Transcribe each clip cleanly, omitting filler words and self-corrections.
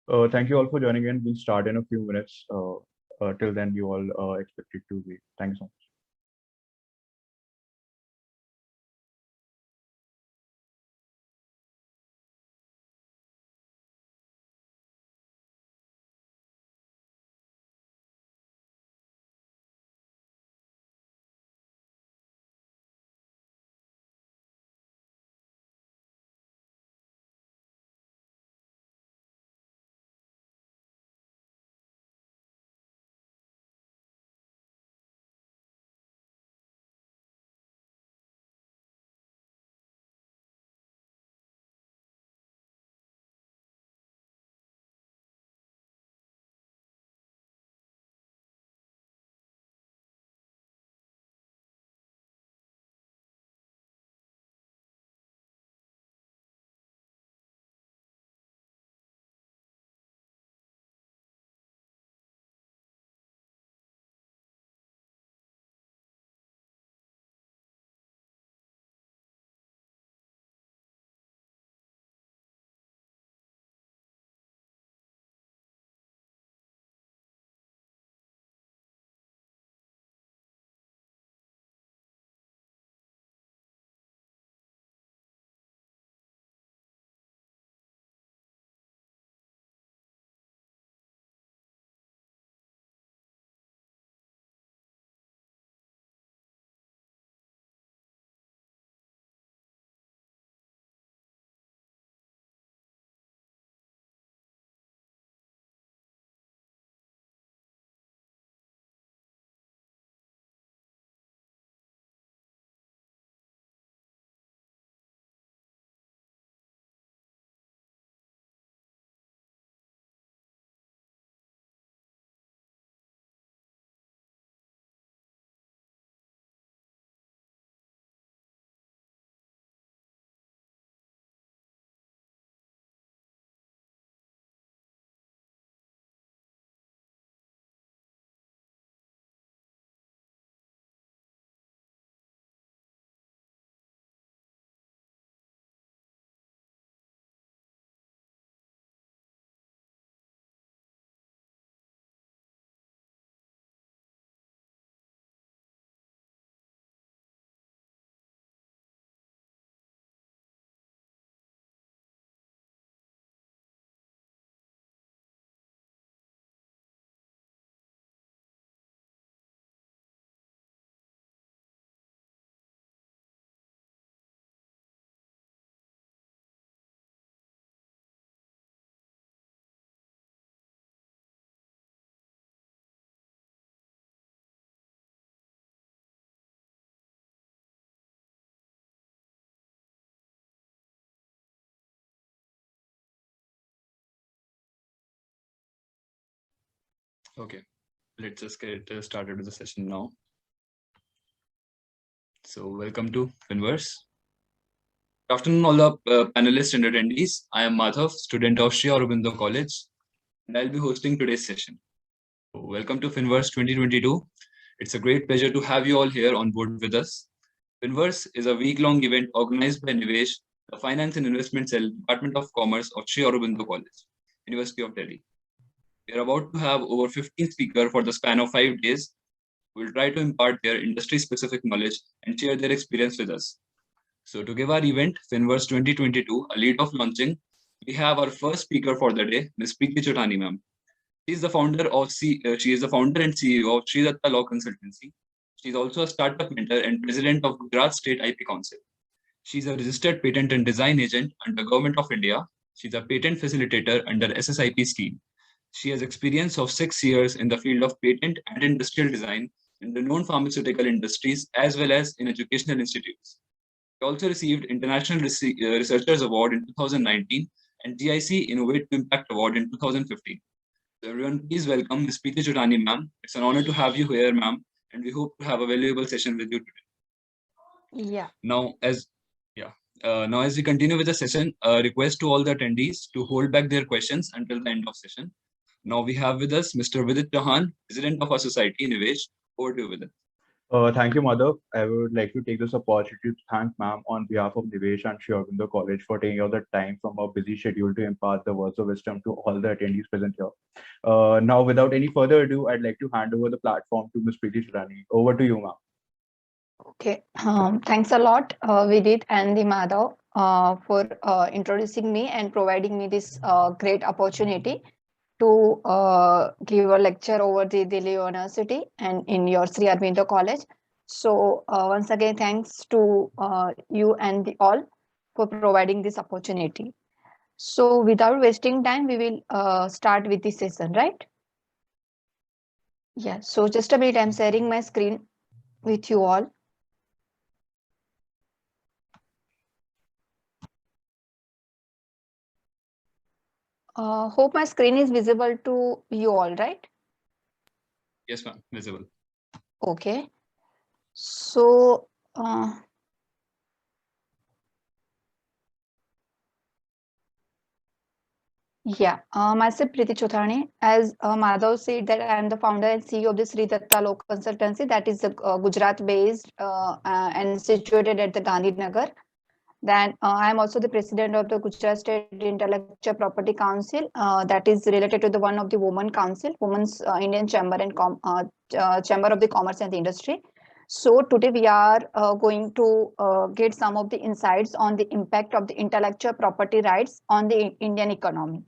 Thank you all for joining in. We'll start in a few minutes. Till then, you all expected to wait. Thank you so much. Okay, let's just get started with the session now. So, welcome to Finverse. Good afternoon, all the panelists and attendees. I am Madhav, student of Sri Aurobindo College, and I'll be hosting today's session. So, welcome to Finverse 2022. It's a great pleasure to have you all here on board with us. Finverse is a week-long event organized by Nivesh, the Finance and Investment Cell, Department of Commerce of Sri Aurobindo College, University of Delhi. We are about to have over 15 speakers for the span of 5 days will try to impart their industry-specific knowledge and share their experience with us. So to give our event, Finverse 2022, a lead of launching, we have our first speaker for the day, Ms. Preeti Chotani ma'am. She is the founder and CEO of Sri Datta Law Consultancy. She is also a startup mentor and president of Gujarat State IP Council. She is a registered patent and design agent under Government of India. She is a patent facilitator under SSIP scheme. She has experience of 6 years in the field of patent and industrial design in renowned pharmaceutical industries as well as in educational institutes. She also received International Researchers Award in 2019 and GIC Innovate to Impact Award in 2015. So everyone, please welcome Ms. Preeti Chudani, ma'am. It's an honor to have you here, ma'am, and we hope to have a valuable session with you today. Yeah. Now, as we continue with the session, a request to all the attendees to hold back their questions until the end of session. Now we have with us Mr. Vidit Chauhan, President of our society, Nivesh. Over to you, Vidit. Thank you, Madhav. I would like to take this opportunity to thank ma'am on behalf of Nivesh and Sri Aurobindo College for taking out the time from our busy schedule to impart the words of wisdom to all the attendees present here. Now, without any further ado, I'd like to hand over the platform to Ms. Preeti Shirani. Over to you, ma'am. Okay, thanks a lot, Vidit and the Madhav, for introducing me and providing me this great opportunity to give a lecture over the Delhi University and in your Sri Aurobindo College. So once again, thanks to you and the all for providing this opportunity. So without wasting time, we will start with the session, right? Yeah, so just a minute, I'm sharing my screen with you all. Hope my screen is visible to you all, right? Yes, ma'am. Visible. Okay. So, yeah, myself Preeti Chothani. As Madhav said, that I am the founder and CEO of the Sri Datta Law Consultancy, that is Gujarat-based and situated at the Gandhinagar. Then I am also the president of the Gujarat State Intellectual Property Council, that is related to the one of the Women Council, Women's Indian Chamber and Chamber of the Commerce and the Industry. So today we are going to get some of the insights on the impact of the intellectual property rights on the Indian economy.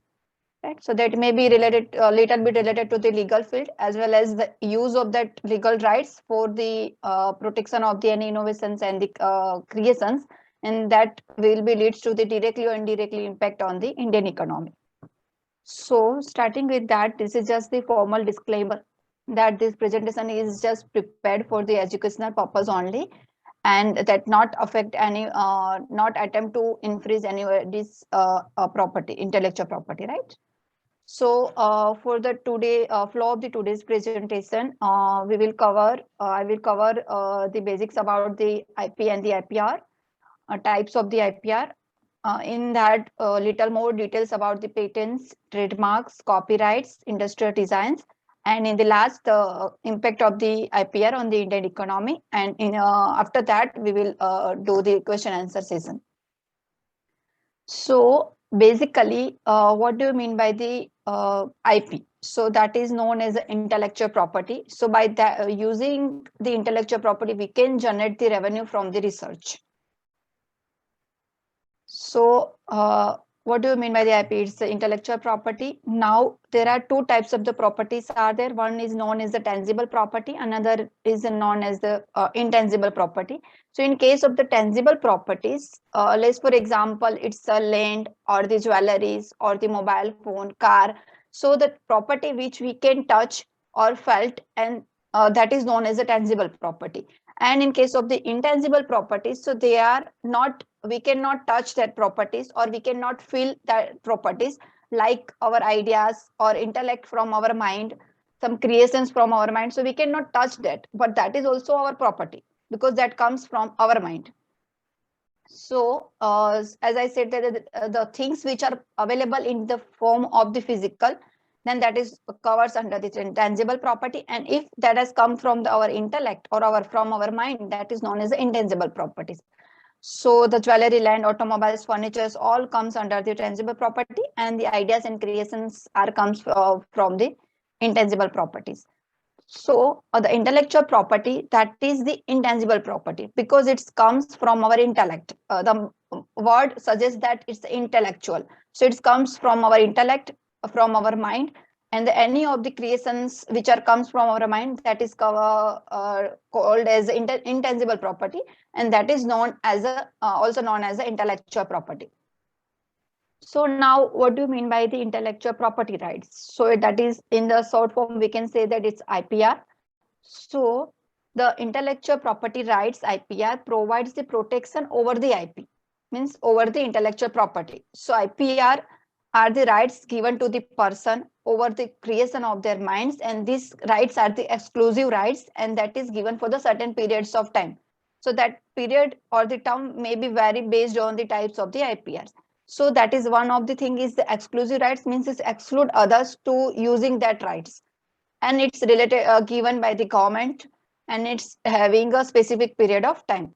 Right, so that may be related a little bit related to the legal field as well as the use of that legal rights for the protection of the any innovations and the creations, and that will be leads to the directly or indirectly impact on the Indian economy. So starting with that, this is just the formal disclaimer that this presentation is just prepared for the educational purpose only, and that not affect any not attempt to infringe any this property, intellectual property, right? So for the today flow of the today's presentation, we will cover I will cover the basics about the IP and the IPR, types of the IPR. In that, little more details about the patents, trademarks, copyrights, industrial designs, and in the last, the impact of the IPR on the Indian economy. And in after that, we will do the question answer session. So basically, what do you mean by the IP? So that is known as intellectual property. So by that, using the intellectual property, we can generate the revenue from the research. So what do you mean by the IP? It's the intellectual property. Now there are two types of the properties are there. One is known as the tangible property. Another is known as the intangible property. So in case of the tangible properties, let's for example, it's a land or the jewelries or the mobile phone, car. So the property which we can touch or felt, and that is known as a tangible property. And in case of the intangible properties, so they are not, we cannot touch that properties or we cannot feel that properties, like our ideas or intellect from our mind, some creations from our mind. So we cannot touch that, but that is also our property because that comes from our mind. So as I said, that the things which are available in the form of the physical, then that is covers under the intangible property. And if that has come from our intellect or our from our mind, that is known as the intangible properties. So the jewelry, land, automobiles, furnitures, all comes under the tangible property, and the ideas and creations are comes from the intangible properties. So the intellectual property, that is the intangible property because it comes from our intellect. The word suggests that it's intellectual. So it comes from our intellect, from our mind, and any of the creations which are comes from our mind, that is called as intangible property, and that is known as a also known as the intellectual property. So now, what do you mean by the intellectual property rights? So that is in the short form, we can say that it's IPR. So the intellectual property rights IPR provides the protection over the IP, means over the intellectual property. So IPR are the rights given to the person over the creation of their minds, and these rights are the exclusive rights, and that is given for the certain periods of time. So that period or the term may be vary based on the types of the IPRs. So that is one of the thing is the exclusive rights, means it's exclude others to using that rights, and it's related given by the government and it's having a specific period of time.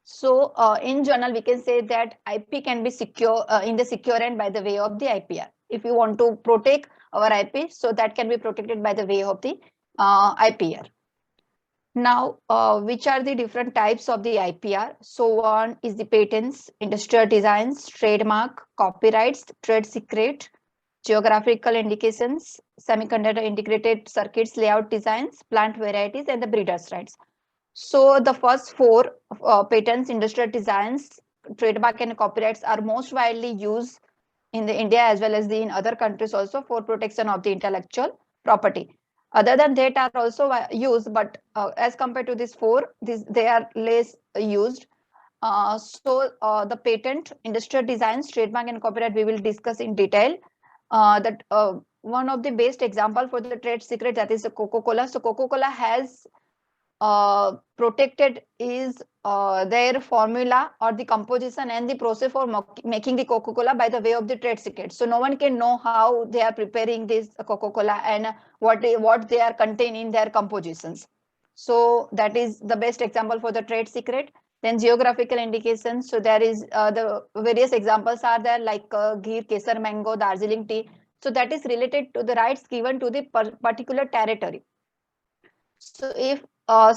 So in general, we can say that IP can be secure in the secure end by the way of the IPR. If you want to protect our IP, so that can be protected by the way of the IPR. Now, which are the different types of the IPR? So one is the patents, industrial designs, trademark, copyrights, trade secret, geographical indications, semiconductor integrated circuits, layout designs, plant varieties, and the breeders' rights. So the first four patents, industrial designs, trademark, and copyrights are most widely used in the India as well as in other countries also for protection of the intellectual property. Other than that are also used, but as compared to these four, they are less used. The patent, industrial designs, trademark, and copyright we will discuss in detail. That one of the best example for the trade secret, that is Coca-Cola. So Coca-Cola has protected is their formula or the composition and the process for making the Coca-Cola by the way of the trade secret. So no one can know how they are preparing this Coca-Cola and what they are containing in their compositions. So that is the best example for the trade secret. Then geographical indications. So there is the various examples are there, like Gir, Kesar, Mango, Darjeeling tea. So that is related to the rights given to the particular territory. So if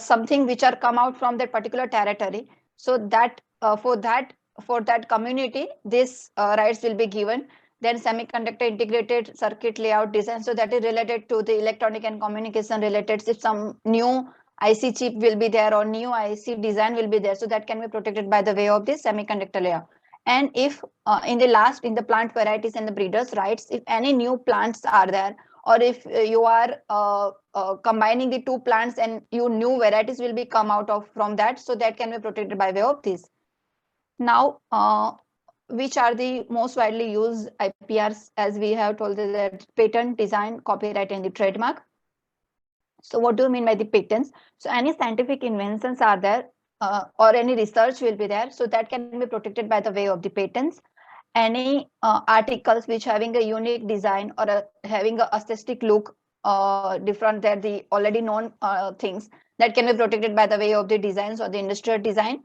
something which are come out from that particular territory, so that for that community, this rights will be given. Then semiconductor integrated circuit layout design. So that is related to the electronic and communication related. If some new IC chip will be there or new IC design will be there, so that can be protected by the way of this semiconductor layout. And if in the plant varieties and the breeders' rights, if any new plants are there, or if you are combining the two plants and new varieties will be come out of from that, so that can be protected by way of this. Now, which are the most widely used IPRs, as we have told that patent, design, copyright, and the trademark. So what do you mean by the patents? So any scientific inventions are there or any research will be there, so that can be protected by the way of the patents. Any articles which having a unique design or having a aesthetic look different than the already known things, that can be protected by the way of the designs or the industrial design.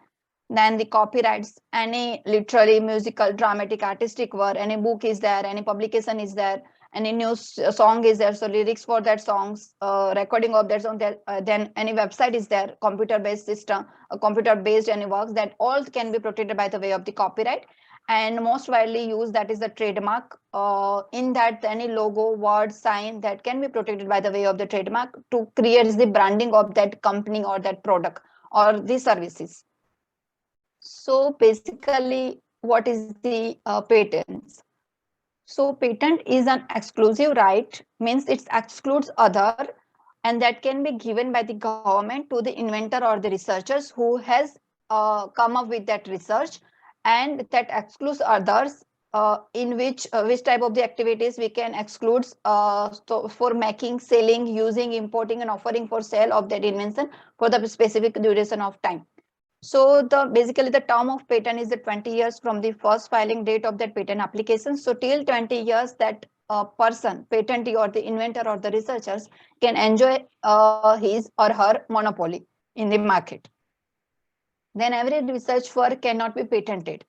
Then the copyrights, any literary, musical, dramatic, artistic work, any book is there, any publication is there, any new song is there, so lyrics for that songs, recording of that song, then any website is there, computer based system, computer based any works, that all can be protected by the way of the copyright. And most widely used, that is the trademark. In that any logo, word, sign, that can be protected by the way of the trademark to create the branding of that company or that product or the services. So basically, what is the patents? So patent is an exclusive right, means it excludes other, and that can be given by the government to the inventor or the researchers who has come up with that research, and that excludes others in which type of the activities we can exclude so for making, selling, using, importing, and offering for sale of that invention for the specific duration of time. So basically the term of patent is the 20 years from the first filing date of that patent application. So till 20 years that person, patentee or the inventor or the researchers can enjoy his or her monopoly in the market. Then every research work cannot be patented.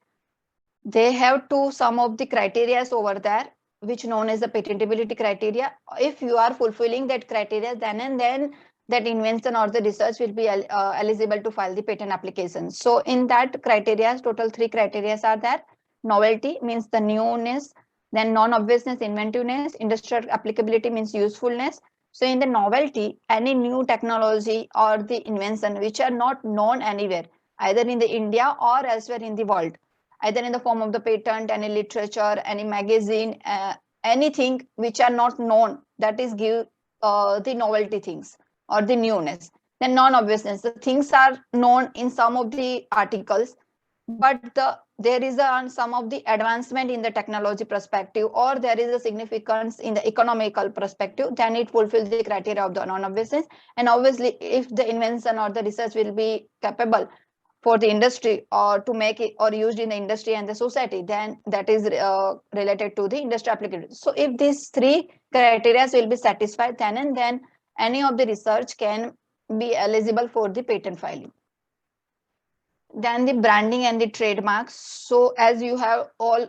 They have to some of the criteria over there, which known as the patentability criteria. If you are fulfilling that criteria, then and then that invention or the research will be eligible to file the patent application. So in that criteria, total 3 criteria are there. Novelty means the newness, then non-obviousness, inventiveness, industrial applicability means usefulness. So in the novelty, any new technology or the invention which are not known anywhere, either in the India or elsewhere in the world, either in the form of the patent, any literature, any magazine, anything which are not known, that is give the novelty things or the newness. Then non-obviousness, the things are known in some of the articles, but there is some of the advancement in the technology perspective, or there is a significance in the economical perspective, then it fulfills the criteria of the non-obviousness. And obviously, if the invention or the research will be capable for the industry or to make it or used in the industry and the society, then that is related to the industry applicability. So if these 3 criteria will be satisfied, then and then any of the research can be eligible for the patent filing. Then the branding and the trademarks. So as you have all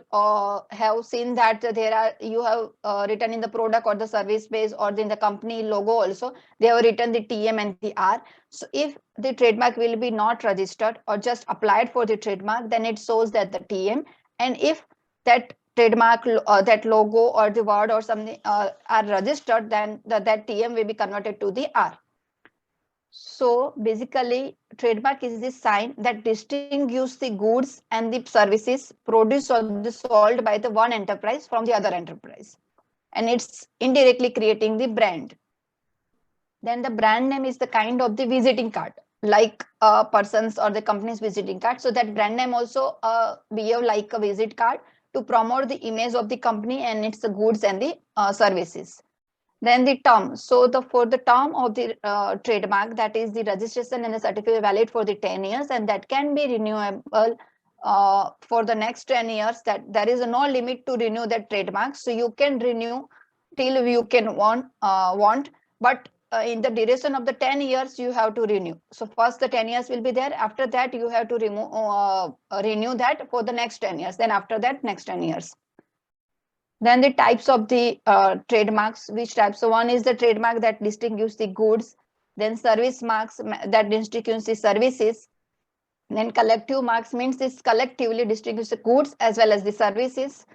have seen that there are, you have written in the product or the service page or in the company logo also, they have written the TM and the R. So if the trademark will be not registered or just applied for the trademark, then it shows that the TM. And if that trademark, that logo or the word or something are registered, then that TM will be converted to the R. So basically, trademark is the sign that distinguishes the goods and the services produced or sold by the one enterprise from the other enterprise. And it's indirectly creating the brand. Then the brand name is the kind of the visiting card, like a person's or the company's visiting card. So that brand name also behave like a visit card to promote the image of the company and its goods and the services. Then the term. So for the term of the trademark, that is the registration and the certificate valid for the 10 years, and that can be renewable for the next 10 years. That there is no limit to renew that trademark. So you can renew till you can want, but in the duration of the 10 years, you have to renew. So first the 10 years will be there. After that, you have to renew that for the next 10 years. Then after that, next 10 years. Then the types of the trademarks, which types? So one is the trademark that distinguishes the goods, then service marks that distinguish the services, then collective marks means this collectively distinguish the goods as well as the services,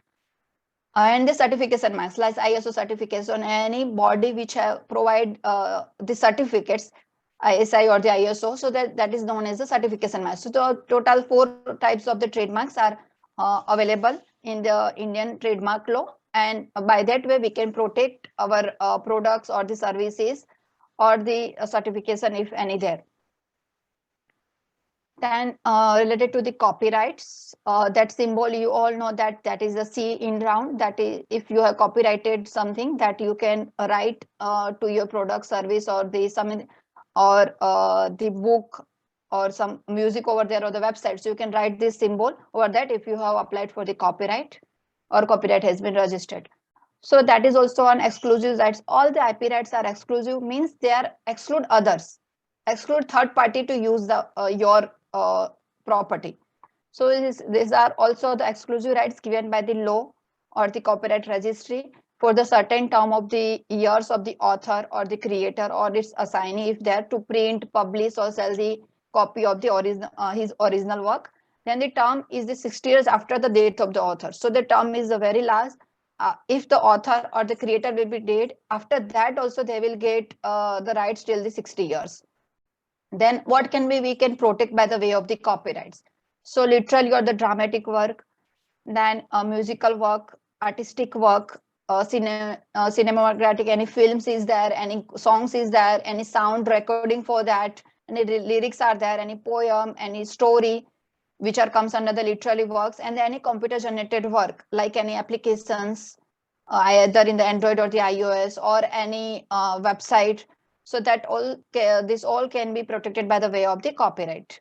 and the certification marks like ISO certification, any body which have provide the certificates, ISI or the ISO, so that is known as the certification marks. So the total 4 types of the trademarks are available in the Indian trademark law, and by that way we can protect our products or the services or the certification if any there. Then related to the copyrights, that symbol you all know that is a C in round. That is, if you have copyrighted something, that you can write to your product, service, or the book or some music over there or the website. So you can write this symbol over that if you have applied for the copyright or copyright has been registered. So that is also on exclusive rights. All the IP rights are exclusive, means they are exclude others, exclude third party to use the your property. So these are also the exclusive rights given by the law or the copyright registry for the certain term of the years of the author or the creator or its assignee, if they are to print, publish, or sell the copy of the his original work. Then the term is the 60 years after the date of the author. So the term is the very last. If the author or the creator will be dead, after that also they will get the rights till the 60 years. Then what can be we can protect by the way of the copyrights? So literally or the dramatic work, then musical work, artistic work, cinematographic, any films is there, any songs is there, any sound recording for that, any lyrics are there, any poem, any story, which are comes under the literary works, and any computer generated work like any applications, either in the Android or the iOS or any website. So that all this all can be protected by the way of the copyright.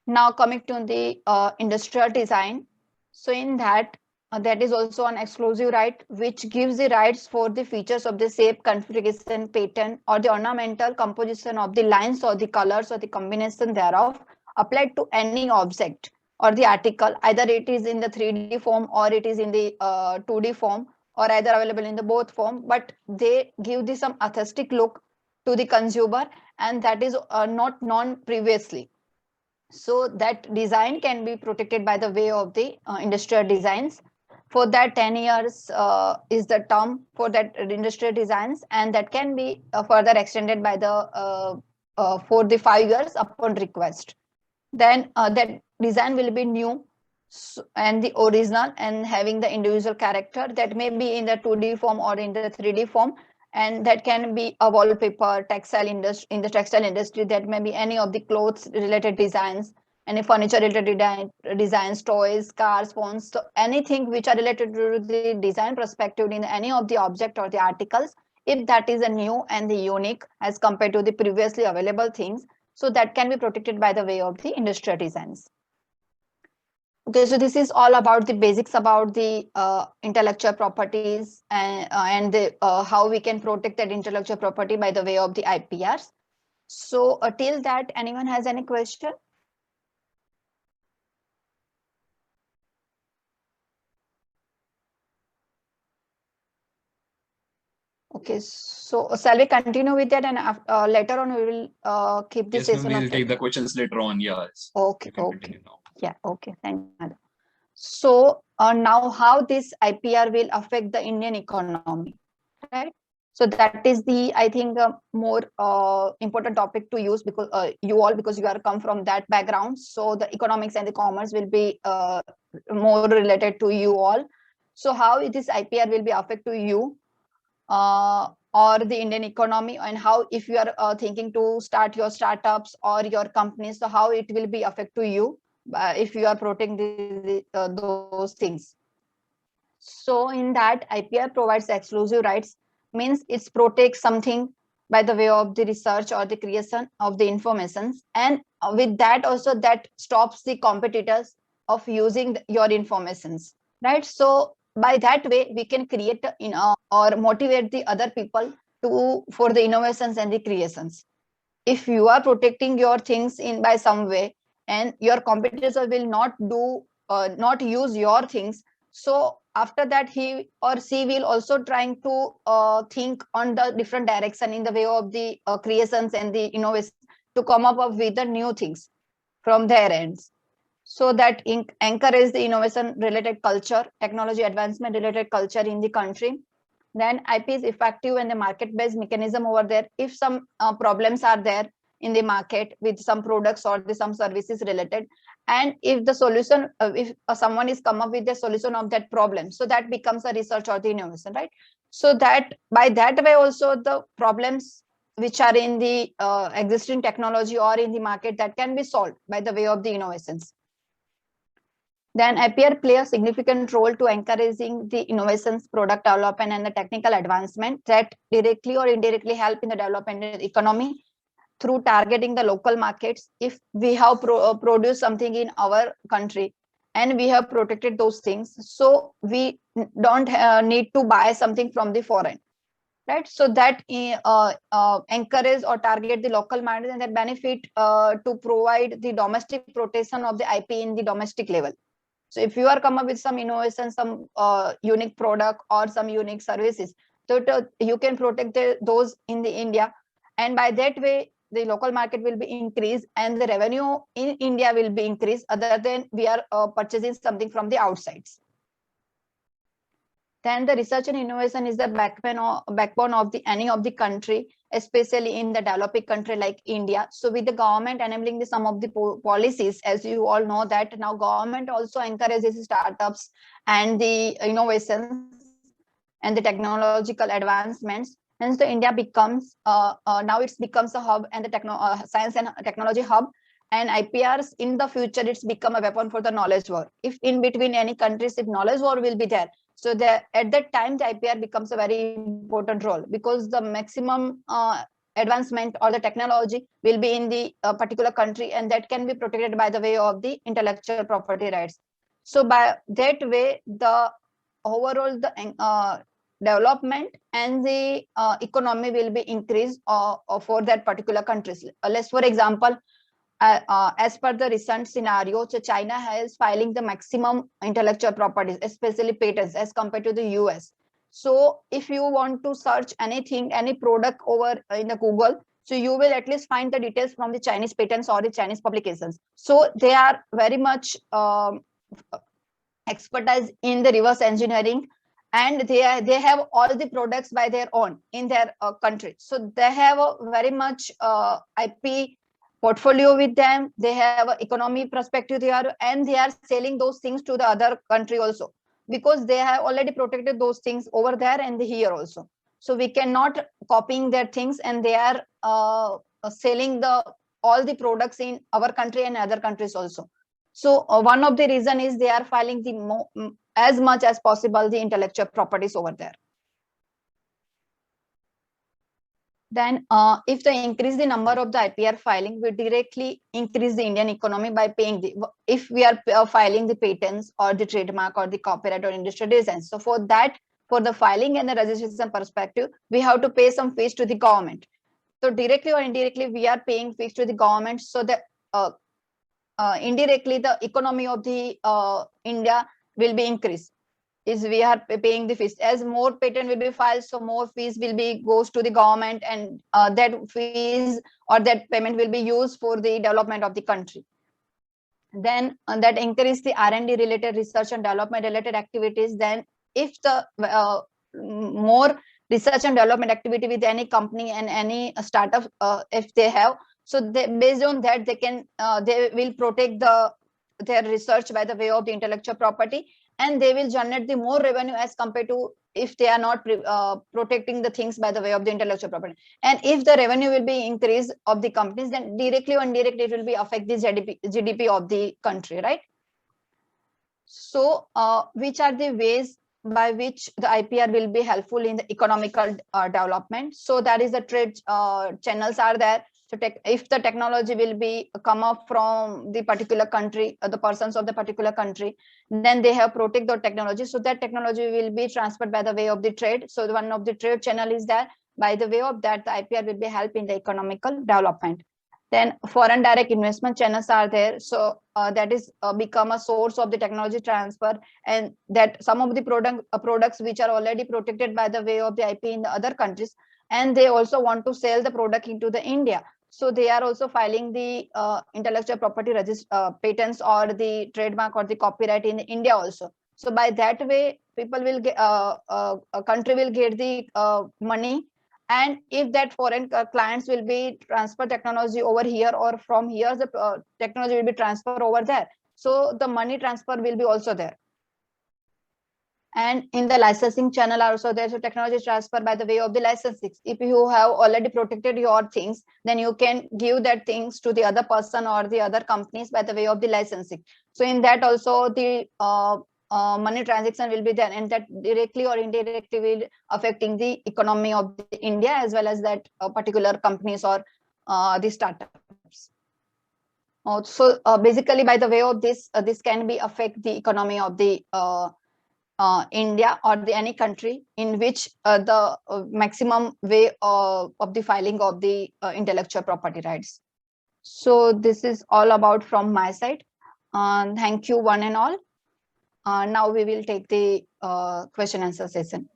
Now coming to the industrial design. So in that, that is also an exclusive right, which gives the rights for the features of the shape, configuration, pattern, or the ornamental composition of the lines or the colors or the combination thereof applied to any object or the article, either it is in the 3D form or it is in the 2D form, or either available in the both form, but they give the some aesthetic look to the consumer, and that is not known previously. So that design can be protected by the way of the industrial designs. For that 10 years is the term for that industrial designs, and that can be further extended by the for the 5 years upon request. Then that design will be new and the original and having the individual character, that may be in the 2D form or in the 3D form, and that can be a wallpaper, textile industry, in the textile industry, that may be any of the clothes related designs, any furniture related designs, toys, cars, phones, so anything which are related to the design perspective in any of the object or the articles, if that is a new and the unique as compared to the previously available things, so that can be protected by the way of the industrial designs. Okay, so this is all about the basics about the intellectual properties and how we can protect that intellectual property by the way of the IPRs. So till that, anyone has any question? Okay, so shall we continue with that, and later on we will keep the Yes, ma'am, session we'll of take the questions later on. Yes. Okay, You can okay. continue now. Yeah, okay. Thank you, madam. So now how this IPR will affect the Indian economy, right? So that is the, I think, more important topic to use, because you all, because you are come from that background. So the economics and the commerce will be more related to you all. So how this IPR will be affect to you or the Indian economy, and how, if you are thinking to start your startups or your companies, so how it will be affect to you if you are protecting those things. So in that, IPR provides exclusive rights, means it protects something by the way of the research or the creation of the informations, and with that also that stops the competitors of using your informations, right? So by that way we can create or motivate the other people to for the innovations and the creations. If you are protecting your things in by some way, and your competitors will not do not use your things, so after that he or she will also trying to think on the different direction in the way of the creations and the innovation, to come up with the new things from their ends. So that encourage the innovation related culture, technology advancement related culture in the country. Then IP is effective and the market based mechanism over there. If some problems are there in the market with some products or some services related, and if the solution, if someone is come up with the solution of that problem, so that becomes a research or the innovation, right? So that by that way also the problems which are in the existing technology or in the market, that can be solved by the way of the innovations. Then IPR play a significant role to encouraging the innovations, product development, and the technical advancement that directly or indirectly help in the development of the economy through targeting the local markets. If we have produced something in our country and we have protected those things, so we don't need to buy something from the foreign, right? So that encourage or target the local market, and that benefit to provide the domestic protection of the IP in the domestic level. So if you are come up with some innovation, some unique product or some unique services, so you can protect those in the India, and by that way the local market will be increased and the revenue in India will be increased, other than we are purchasing something from the outsides. Then the research and innovation is the backbone of the any of the country, especially in the developing country like India. So with the government enabling some of the policies, as you all know that now government also encourages startups and the innovations and the technological advancements. Hence the India becomes now it becomes a hub and the science and technology hub. And IPRs in the future, it's become a weapon for the knowledge war. If in between any countries, if knowledge war will be there, so that at that time the IPR becomes a very important role, because the maximum advancement or the technology will be in the particular country, and that can be protected by the way of the intellectual property rights. So by that way the overall the development and the economy will be increased for that particular countries. Let's for example, as per the recent scenario, so China has filing the maximum intellectual properties, especially patents, as compared to the US. So if you want to search anything, any product over in the Google, so you will at least find the details from the Chinese patents or the Chinese publications. So they are very much expertise in the reverse engineering, and they have all the products by their own in their country. So they have a very much IP portfolio with them. They have an economy perspective there, and they are selling those things to the other country also, because they have already protected those things over there and here also. So we cannot copying their things, and they are selling the all the products in our country and other countries also. So one of the reason is they are filing the as much as possible the intellectual properties over there. Then if they increase the number of the IPR filing, we directly increase the Indian economy by paying the, if we are filing the patents or the trademark or the copyright or industrial design. So for that, for the filing and the registration perspective, we have to pay some fees to the government. So directly or indirectly, we are paying fees to the government, so that indirectly the economy of the India will be increased. Is we are paying the fees. As more patent will be filed, so more fees will be goes to the government, and that fees or that payment will be used for the development of the country. Then that increase the R&D related, research and development related activities. Then if the more research and development activity with any company and any startup, if they have, so they, based on that, they can they will protect their research by the way of the intellectual property, and they will generate the more revenue as compared to if they are not protecting the things by the way of the intellectual property. And if the revenue will be increased of the companies, then directly or indirectly it will be affect the GDP of the country, right? So which are the ways by which the IPR will be helpful in the economical development? So that is the trade channels are there. So if the technology will be come up from the particular country, the persons of the particular country, then they have protect the technology. So that technology will be transferred by the way of the trade. So one of the trade channel is there. By the way of that, the IPR will be help in the economical development. Then foreign direct investment channels are there. So that is become a source of the technology transfer, and that some of the products which are already protected by the way of the IP in the other countries, and they also want to sell the product into the India. So they are also filing the intellectual property patents or the trademark or the copyright in India also. So by that way, people will get a country will get the money, and if that foreign clients will be transfer technology over here, or from here the technology will be transferred over there, so the money transfer will be also there. And in the licensing channel also there's a technology transfer by the way of the licensing. If you have already protected your things, then you can give that things to the other person or the other companies by the way of the licensing. So in that also the money transaction will be there, and that directly or indirectly will affecting the economy of the India as well as that particular companies or the startups. So basically by the way of this, this can be affect the economy of the India or the any country in which the maximum way of the filing of the intellectual property rights. So this is all about from my side. Thank you one and all. Now we will take the question answer session.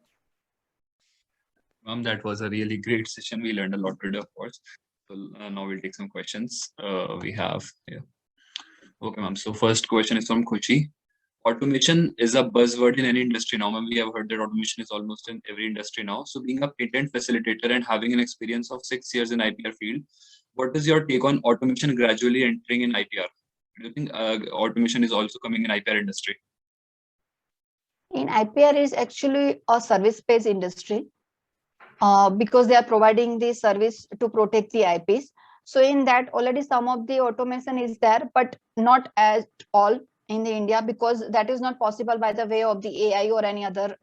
Ma'am, that was a really great session. We learned a lot today, of course. So now we'll take some questions we have here. Okay, ma'am. So first question is from Kuchi. Automation is a buzzword in any industry now. Ma'am, we have heard that automation is almost in every industry now. So being a patent facilitator and having an experience of 6 years in IPR field, what is your take on automation gradually entering in IPR? Do you think automation is also coming in IPR industry? In IPR is actually a service-based industry because they are providing the service to protect the IPs. So in that already some of the automation is there, but not at all in the India, because that is not possible by the way of the AI or any other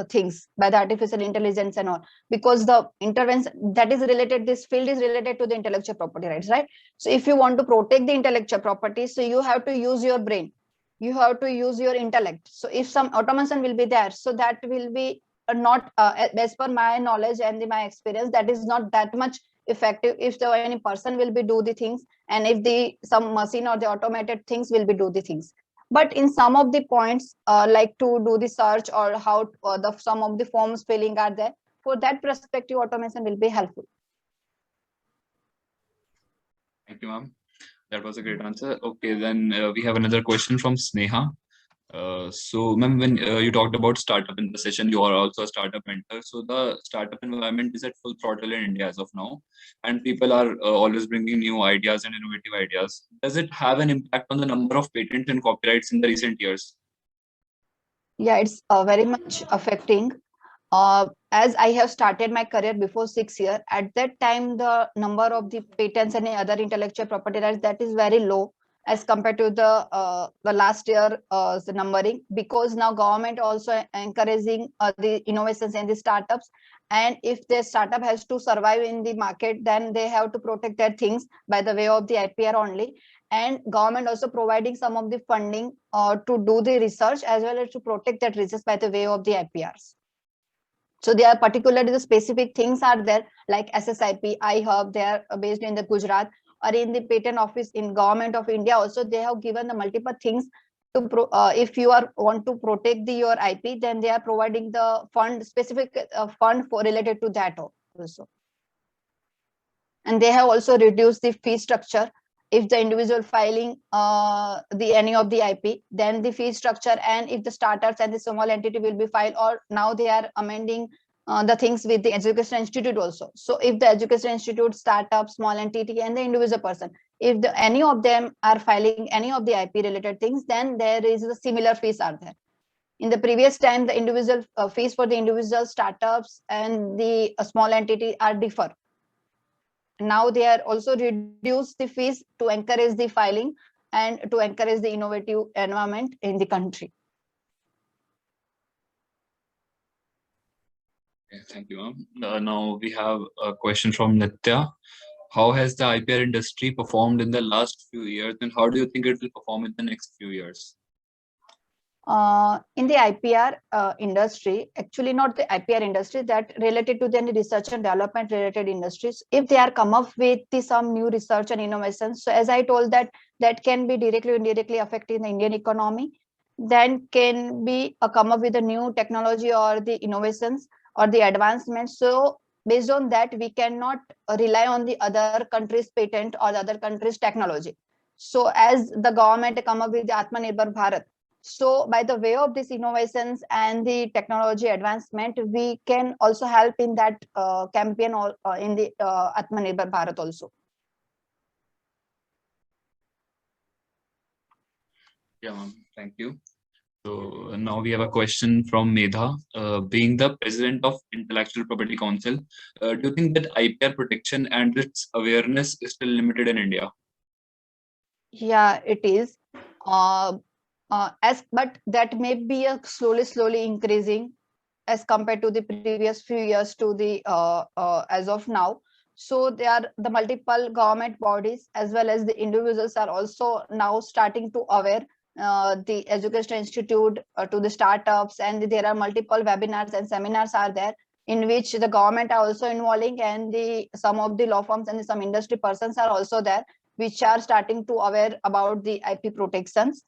things by the artificial intelligence and all, because the intervention that is related, this field is related to the intellectual property rights, right? So if you want to protect the intellectual property, so you have to use your brain, you have to use your intellect. So if some automation will be there, so that will be not as per my knowledge and my experience, that is not that much effective if the any person will be do the things, and if the some machine or the automated things will be do the things. But in some of the points like to do the search or how the some of the forms filling are there, for that perspective automation will be helpful. Thank you, ma'am. That was a great answer. Okay, then we have another question from Sneha. So, ma'am, when you talked about startup in the session, you are also a startup mentor. So, the startup environment is at full throttle in India as of now, and people are always bringing new ideas and innovative ideas. Does it have an impact on the number of patents and copyrights in the recent years? Yeah, it's very much affecting. As I have started my career before 6 years, at that time the number of the patents and other intellectual property rights, that is very low as compared to the last year the numbering, because now government also encouraging the innovations and the startups, and if the startup has to survive in the market, then they have to protect their things by the way of the IPR only. And government also providing some of the funding to do the research as well as to protect that research by the way of the IPRs. So there are particularly the specific things are there, like SSIP, iHub, they are based in the Gujarat, or in the patent office in government of India also, they have given the multiple things to if you are want to protect your IP, then they are providing the fund, specific fund for related to that also. And they have also reduced the fee structure. If the individual filing the any of the IP, then the fee structure, and if the startups and the small entity will be filed, or now they are amending the things with the education institute also. So if the education institute, startup, small entity, and the individual person, if any of them are filing any of the IP related things, then there is a similar fees are there. In the previous time, the individual fees for the individual, startups, and the small entity are differ. Now they are also reduce the fees to encourage the filing and to encourage the innovative environment in the country. Okay, thank you, ma'am. Now we have a question from Nitya. How has the IPR industry performed in the last few years, and how do you think it will perform in the next few years? In the IPR industry, actually not the IPR industry, that related to the research and development related industries, if they are come up with some new research and innovations, so as I told that can be directly or indirectly affecting the Indian economy, then can be come up with a new technology or the innovations or the advancements. So based on that, we cannot rely on the other countries' patent or the other countries' technology. So as the government come up with the Atmanirbhar Bharat, so by the way of these innovations and the technology advancement, we can also help in that campaign or in the Atmanirbhar Bharat also. Yeah, ma'am. Thank you. So now we have a question from Medha. Being the president of Intellectual Property Council, do you think that IPR protection and its awareness is still limited in India? Yeah, it is. But that may be a slowly increasing as compared to the previous few years to the as of now. So there are the multiple government bodies as well as the individuals are also now starting to aware the education institute to the startups, and there are multiple webinars and seminars are there in which the government are also involving, and the some of the law firms and some industry persons are also there, which are starting to aware about the IP protections.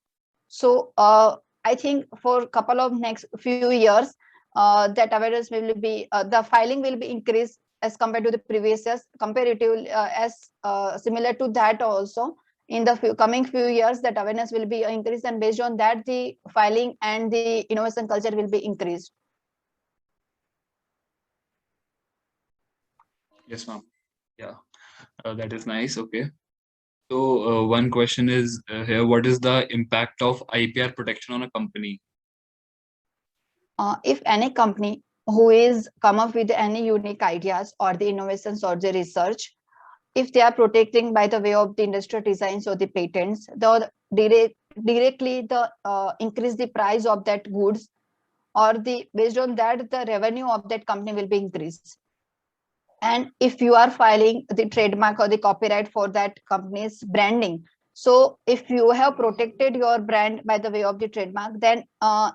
So I think for a couple of next few years, that awareness will be the filing will be increased as compared to the previous years, comparatively as similar to that also. In the coming few years, that awareness will be increased, and based on that, the filing and the innovation culture will be increased. Yes, ma'am. Yeah, that is nice. Okay. So one question is here: what is the impact of IPR protection on a company? If any company who is come up with any unique ideas or the innovations or the research, if they are protecting by the way of the industrial designs or the patents, the directly the increase the price of that goods, or the based on that the revenue of that company will be increased. And if you are filing the trademark or the copyright for that company's branding, so if you have protected your brand by the way of the trademark, then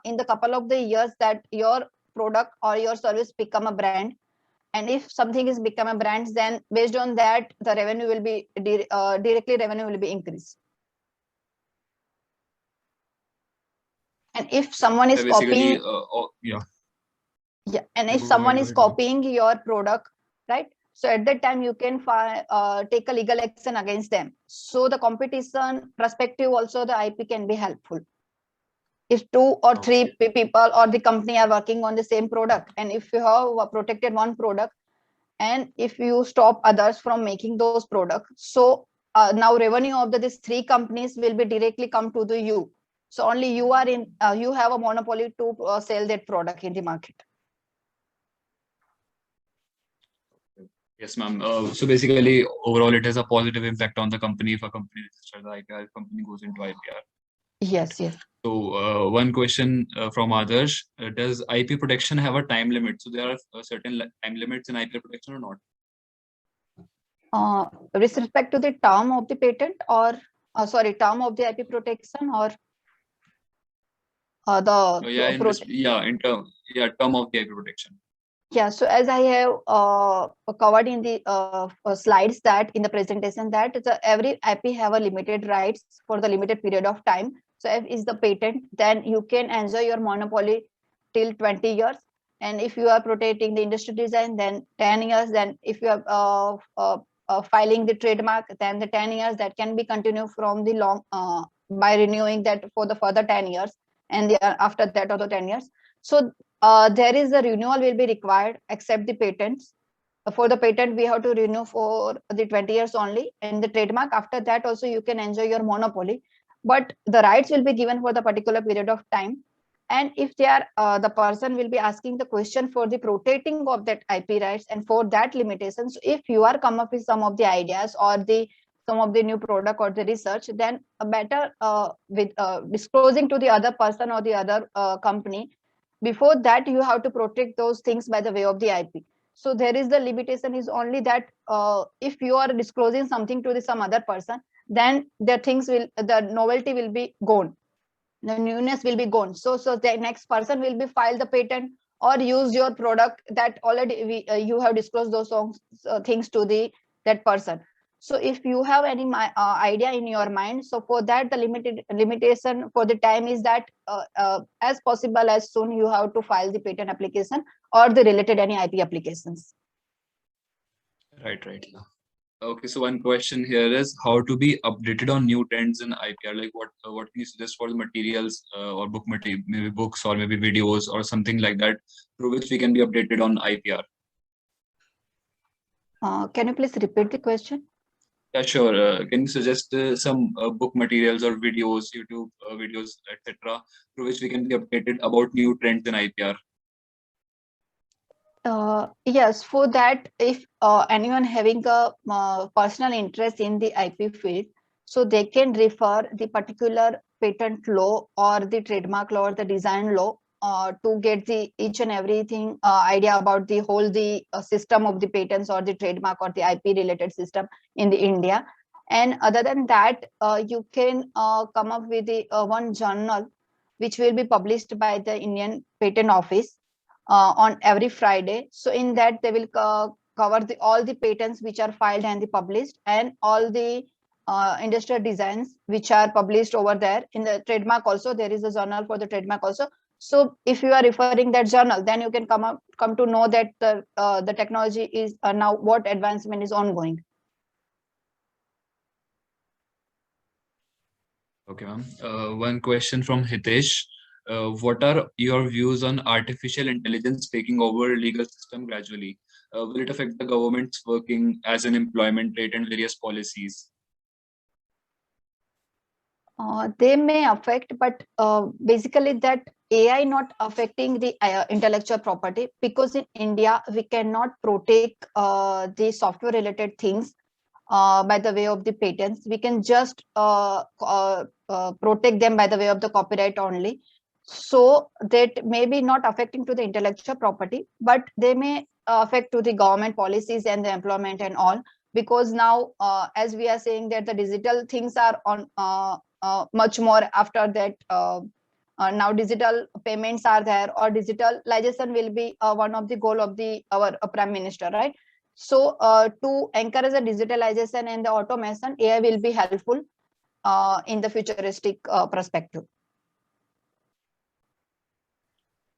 in the couple of the years that your product or your service become a brand, and if something is become a brand, then based on that the revenue will be directly revenue will be increased. And if someone is Basically, copying, yeah. yeah, and if Go someone ahead, is go ahead, ma'am. copying your product, right, so at that time you can take a legal action against them. So the competition perspective also, the IP can be helpful. If two or three people or the company are working on the same product, and if you have protected one product, and if you stop others from making those products, so now revenue of these three companies will be directly come to the you. So only you are in you have a monopoly to sell that product in the market. Yes, ma'am. So basically, overall, it has a positive impact on the company if a company registers the IPR, if company goes into IPR. Yes, yes. So one question from others: does IP protection have a time limit? So there are certain time limits in IP protection or not? With respect to the term of the patent, or sorry, term of the IP protection, or Yeah, in term of the IP protection. Yeah, so as I have covered in the slides that in the presentation that every IP have a limited rights for the limited period of time. So if is the patent, then you can enjoy your monopoly till 20 years. And if you are protecting the industry design, then 10 years. Then if you are filing the trademark, then the 10 years that can be continued from the long by renewing that for the further 10 years, and after that other 10 years. So there is a renewal will be required except the patents. For the patent we have to renew for the 20 years only, and the trademark after that also you can enjoy your monopoly, but the rights will be given for the particular period of time. And if they are the person will be asking the question for the protecting of that IP rights and for that limitations, if you are come up with some of the ideas or the some of the new product or the research, then better with disclosing to the other person or the other company. Before that you have to protect those things by the way of the IP. So there is the limitation is only that if you are disclosing something to some other person, then the things will the novelty will be gone, the newness will be gone. So the next person will be file the patent or use your product that already you have disclosed those things to the that person. So if you have any idea in your mind, so for that the limitation for the time is that as possible as soon you have to file the patent application or the related any IP applications. Right. Yeah. Okay, so one question here is how to be updated on new trends in IPR. Like what can you suggest for the materials or book material, maybe books or maybe videos or something like that, through which we can be updated on IPR? Can you please repeat the question? Yeah, sure. Can you suggest some book materials or videos, YouTube videos, etc., through which we can be updated about new trends in IPR? Yes, for that, if anyone having a personal interest in the IP field, so they can refer the particular patent law or the trademark law or the design law to get the each and everything idea about the whole the system of the patents or the trademark or the IP related system in the India. And other than that, you can come up with the one journal which will be published by the Indian Patent Office on every Friday. So in that they will cover all the patents which are filed and published, and all the industrial designs which are published over there. In the trademark also there is a journal for the trademark also. So if you are referring that journal, then you can come to know that the technology is now what advancement is ongoing. Okay, ma'am. One question from Hitesh. What are your views on artificial intelligence taking over legal system gradually? Will it affect the government's working as an employment rate and various policies? They may affect, but basically that AI not affecting the intellectual property, because in India we cannot protect the software related things by the way of the patents. We can just protect them by the way of the copyright only. So that may be not affecting to the intellectual property, but they may affect to the government policies and the employment and all. Because now, as we are saying that the digital things are on much more after that. Now digital payments are there, or digitalization will be one of the goal of the our prime minister, right? So to encourage the digitalization and the automation, AI will be helpful in the futuristic perspective.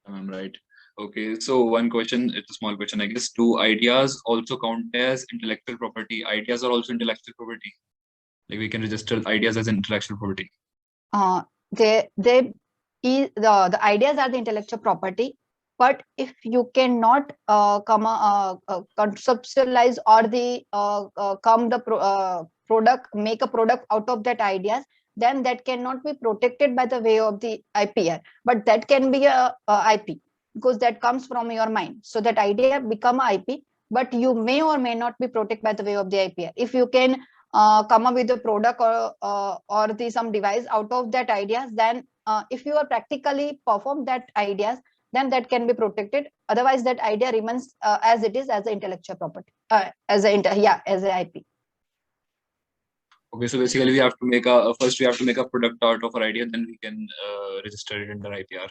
I'm right. Okay, so one question, it's a small question, I guess. Do ideas also count as intellectual property? Ideas are also intellectual property. Like we can register ideas as intellectual property. The ideas are the intellectual property, but if you cannot conceptualize or the product, make a product out of that ideas, then that cannot be protected by the way of the IPR. But that can be a IP, because that comes from your mind. So that idea become a IP, but you may or may not be protected by the way of the IPR. If you can come up with a product or the some device out of that ideas, then if you are practically perform that ideas, then that can be protected. Otherwise that idea remains as it is, as an intellectual property, as a IP. Okay, so basically we have to make a first we have to make a product out of our idea, then we can register it under IPR.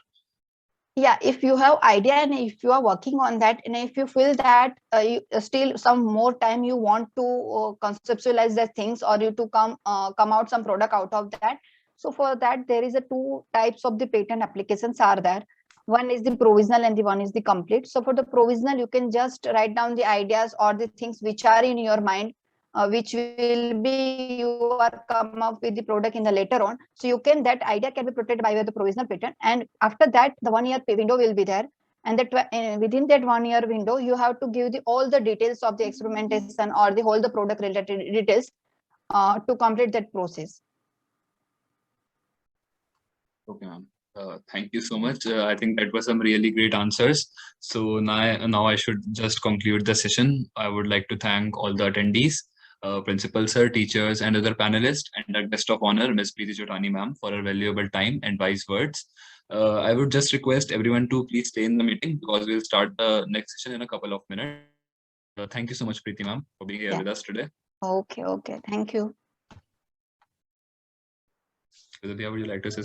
Yeah, if you have idea and if you are working on that, and if you feel that you still some more time you want to conceptualize the things, or you to come out some product out of that. So for that there is a two types of the patent applications are there. One is the provisional and the one is the complete. So for the provisional you can just write down the ideas or the things which are in your mind, which will be you are come up with the product in the later on. So you can, that idea can be protected by the provisional patent, and after that the 1 year window will be there. And that within that 1 year window you have to give the all the details of the experimentation or the whole the product related details to complete that process. Okay, ma'am. Thank you so much. I think that was some really great answers. So now I should just conclude the session. I would like to thank all the attendees, principal sir, teachers, and other panelists, and our guest of honor, Ms. Preeti Chotani ma'am, for her valuable time and wise words. I would just request everyone to please stay in the meeting because we'll start the next session in a couple of minutes. Thank you so much, Preeti ma'am, for being here Yeah. with us today. Okay, thank you. Vidya, would you like to say